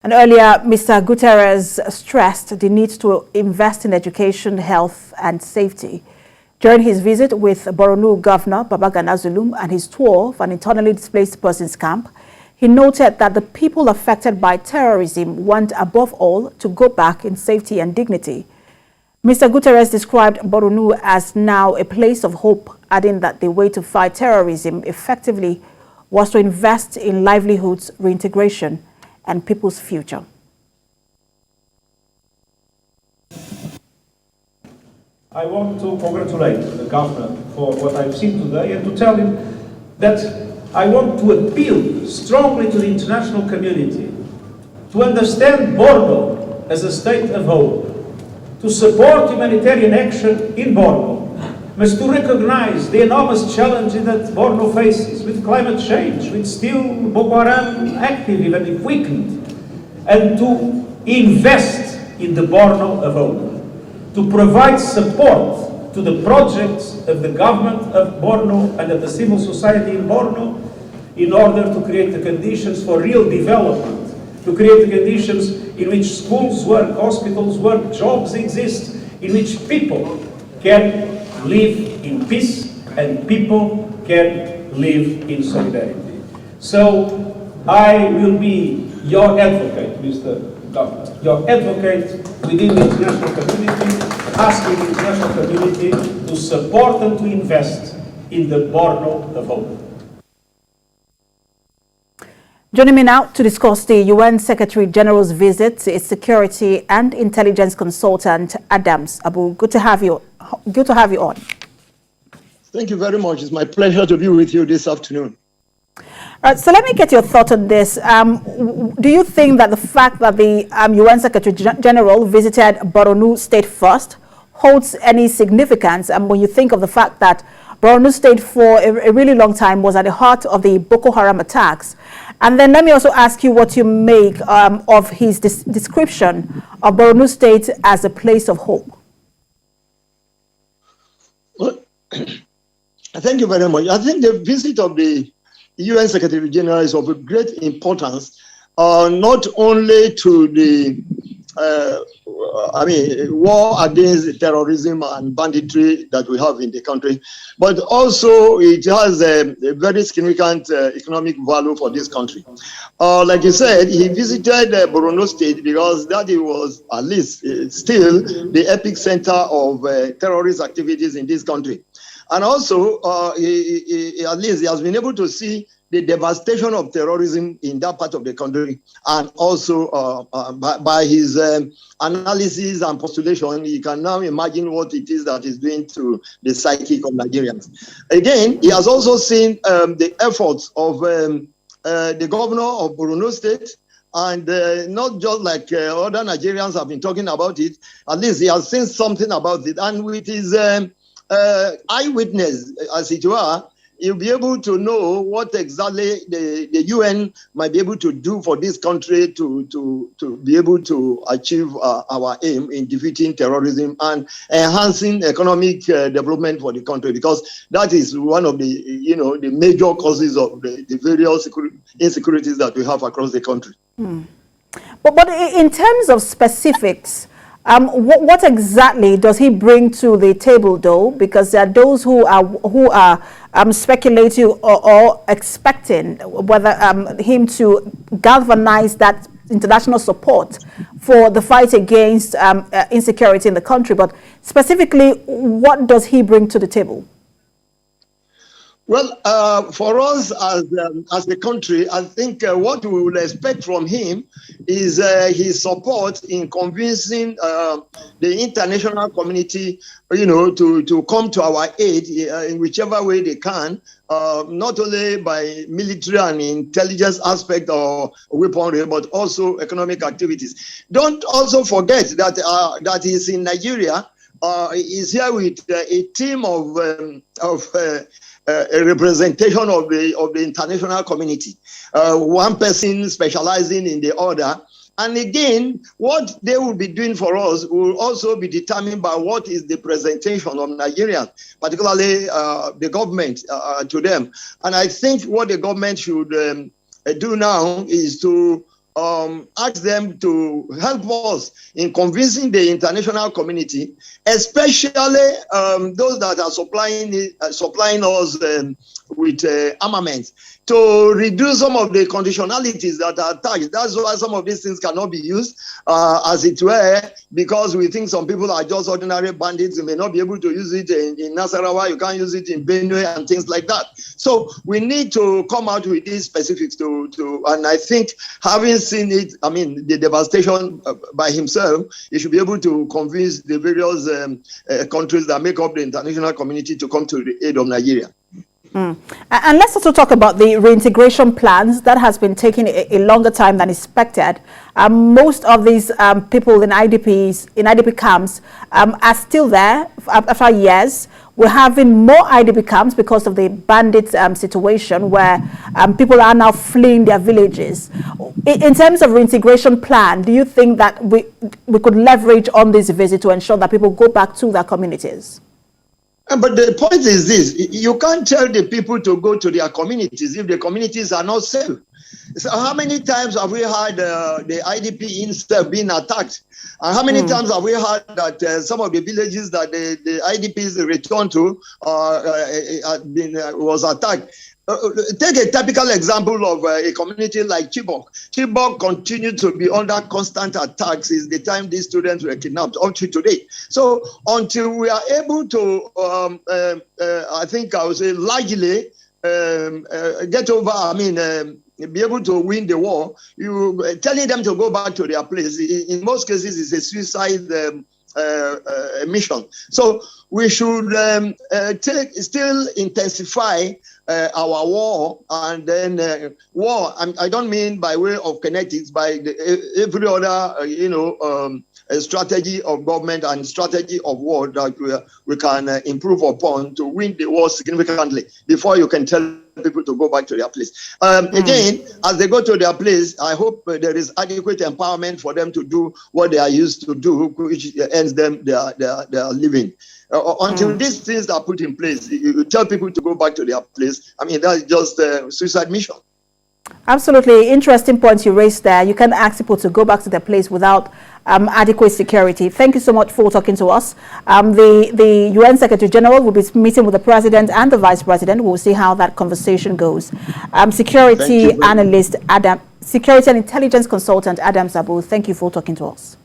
And earlier, Mr. Guterres stressed the need to invest in education, health and safety. During his visit with Borno Governor Babagana Zulum and his tour of an internally displaced persons camp, he noted that the people affected by terrorism want above all to go back in safety and dignity. Mr. Guterres described Borno as now a place of hope, adding that the way to fight terrorism effectively was to invest in livelihoods, reintegration, and people's future. I want to congratulate the governor for what I've seen today and to tell him that I want to appeal strongly to the international community to understand Borno as a state of hope, to support humanitarian action in Borno, but to recognize the enormous challenges that Borno faces with climate change, with still Boko Haram active, even if weakened, and to invest in the Borno of hope, to provide support to the projects of the government of Borno and of the civil society in Borno in order to create the conditions for real development, to create the conditions in which schools work, hospitals work, jobs exist, in which people can live in peace and people can live in solidarity. So I will be your advocate, Mr. Governor, your advocate within the international community, asking the international community to support and to invest in the Borno of hope. Joining me now to discuss the UN Secretary General's visit is security and intelligence consultant Adams Abu. Good to have you on. Thank you very much. It's my pleasure to be with you this afternoon. So let me get your thought on this. Do you think that the fact that the UN Secretary General visited Borno State first holds any significance? And when you think of the fact that Borno State for a really long time was at the heart of the Boko Haram attacks. And then let me also ask you what you make of his description of Borno State as a place of hope. Well, thank you very much. I think the visit of the UN Secretary General is of great importance, not only to the war against terrorism and banditry that we have in the country, but also it has a very significant economic value for this country. Like you said, he visited Borno State because that was at least still the epicenter of terrorist activities in this country. And also, at least he has been able to see the devastation of terrorism in that part of the country, and also by his analysis and postulation, you can now imagine what it is that is doing to the psyche of Nigerians. Again, he has also seen the efforts of the governor of Borno State, and not just like other Nigerians have been talking about it, at least he has seen something about it, and with his eyewitness, as it were, you'll be able to know what exactly the UN might be able to do for this country to be able to achieve our aim in defeating terrorism and enhancing economic development for the country, because that is one of the the major causes of the various insecurities that we have across the country. But in terms of specifics, what exactly does he bring to the table, though? Because there are those who are speculating or expecting whether him to galvanize that international support for the fight against insecurity in the country. But specifically, what does he bring to the table? Well, for us as a country, I think what we will expect from him is his support in convincing the international community, to come to our aid in whichever way they can, not only by military and intelligence aspect or weaponry, but also economic activities. Don't also forget that that he's in Nigeria. He's here with a team of a representation of the international community, one person specializing in the other. And again, what they will be doing for us will also be determined by what is the presentation of Nigerians, particularly the government, to them. And I think what the government should do now is to ask them to help us in convincing the international community, especially those that are supplying us with armaments, to reduce some of the conditionalities that are attached. That's why some of these things cannot be used, as it were, because we think some people are just ordinary bandits. You may not be able to use it in Nasarawa, you can't use it in Benue and things like that. So we need to come out with these specifics and I think having seen it, I mean, the devastation by himself, he should be able to convince the various countries that make up the international community to come to the aid of Nigeria. And let's also talk about the reintegration plans that has been taking a longer time than expected. Most of these people in IDP camps are still there after years. We're having more IDP camps because of the bandit situation where people are now fleeing their villages. In terms of reintegration plan, do you think that we could leverage on this visit to ensure that people go back to their communities? But the point is this: you can't tell the people to go to their communities if the communities are not safe. So how many times have we had the IDP instead being attacked? And how many times have we heard that some of the villages that the IDPs returned to was attacked? Take a typical example of a community like Chibok. Chibok continued to be under constant attacks since the time these students were kidnapped up to today. So until we are able to, I think I would say largely get over, be able to win the war, you telling them to go back to their place, in most cases, is a suicide mission. So we should still intensify our war, and then war. I don't mean by way of kinetics, by every other strategy of government and strategy of war that we can improve upon to win the war significantly before you can tell people to go back to their place. Again, as they go to their place, I hope there is adequate empowerment for them to do what they are used to do, which ends them their living. Until these things are put in place, you tell people to go back to their place. That's just a suicide mission. Absolutely. Interesting points you raised there. You can ask people to go back to their place without adequate security. Thank you so much for talking to us. The UN Secretary General will be meeting with the President and the Vice President. We'll see how that conversation goes. Security analyst Security and Intelligence Consultant Adam Zabu, thank you for talking to us.